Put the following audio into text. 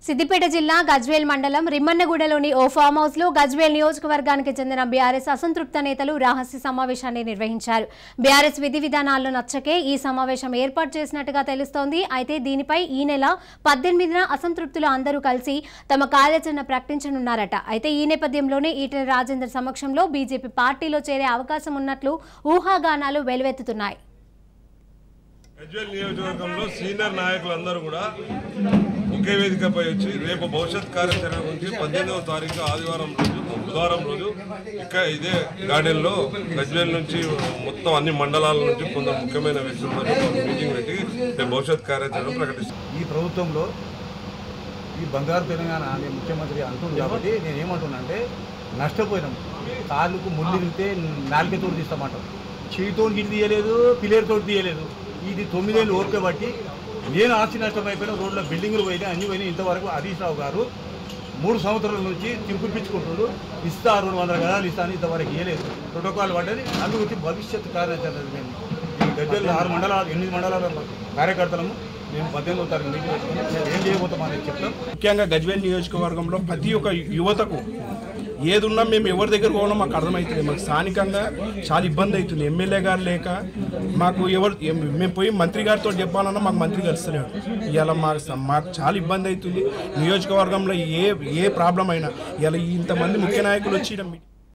సిద్దిపేట జిల్లా గజ్వేల్ మండలం రిమ్మన్నగూడలోని ఓ farm house లో గజ్వేల్ నియోజకవర్గానికి చెందిన బీఆర్ఎస్ అసంతృప్త నేతలు రహస్య సమావేశాన్ని నిర్వహించారు. బీఆర్ఎస్ విధి విధానాల్లో నచ్చకే ఈ సమావేశం ఏర్పాటు చేసినట్టుగా తెలుస్తోంది. అయితే దీనిపై ఈ నెల 18న అసంతృప్తులు అందరూ కలిసి తమ కార్యాచరణ ప్రకటించనున్నారట. అయితే ఈ నేపథ్యంలోనే ఈటెల రాజేందర్ సమక్షంలో బీజేపీ పార్టీలో చేరే అవకాశం ఉన్నట్లు ఊహాగానాలు వెలువెత్తుతున్నాయి. గజ్వేల్ నియోజకవర్గంలో సీనియర్ నాయకులందరూ కూడా ఒకే వేదికపై వచ్చి రేపు భవిష్యత్ కార్యాచరణ గురించి 18వ తారీఖు ఆదివారం రోజు బుధవారం రోజు ఇక్కడ ఇదే గార్డెన్లో గజ్వేల్ నుంచి మొత్తం అన్ని మండలాల నుంచి కొందరు ముఖ్యమైన వ్యక్తులతో మీటింగ్ పెట్టి రేపు భవిష్యత్ కార్యాచరణ ప్రకటిస్తారు. ఈ ప్రభుత్వంలో ఈ బంగారు తెలంగాణ అనే ముఖ్యమంత్రి అంటుంది కాబట్టి నేనేమంటున్నా అంటే నష్టపోయినాం. కాళ్ళకు ముళ్ళు తిరిగితే నాలుకతోటి తీస్తామంటాం, చేయితో గిడి తీయలేదు, పిల్లలతో తీయలేదు. ఇది 9 ఏళ్ళు ఓపిక బట్టి నేను ఆస్తి నష్టం అయిపోయిన రోడ్ల బిల్డింగులు పోయినాయి, అన్ని పోయినాయి. ఇంతవరకు హరీష్ రావు గారు 3 సంవత్సరాల నుంచి తిరిగిపించుకుంటున్నారు. ఇస్తా 200 గదాలు ఇస్తాను, ఇంతవరకు ఇవ్వలేదు. ప్రోటోకాల్ పడ్డది. అందుకు భవిష్యత్ కార్యాచరణ మేము ఈ గజ్వేల్ 6 మండలాలు 8 మండలాల కార్యకర్తలము మేము 18వ తారీఖు మీటింగ్ పెట్టుకుని ఏం చేయబోతామని చెప్తాం. ముఖ్యంగా గజ్వేల్ నియోజకవర్గంలో ప్రతి ఒక్క యువతకు ఏదున్నా మేము ఎవరి దగ్గర పోవడం మాకు అర్థమవుతుంది. మాకు స్థానికంగా చాలా ఇబ్బంది అవుతుంది. ఎమ్మెల్యే గారు లేక మాకు మేము పోయి మంత్రి గారితో చెప్పాలన్నా మాకు మంత్రి కలుస్తలేడు. ఇవాళ మాకు చాలా ఇబ్బంది అవుతుంది. నియోజకవర్గంలో ఏ ప్రాబ్లం అయినా ఇలా ఇంతమంది ముఖ్య నాయకులు వచ్చి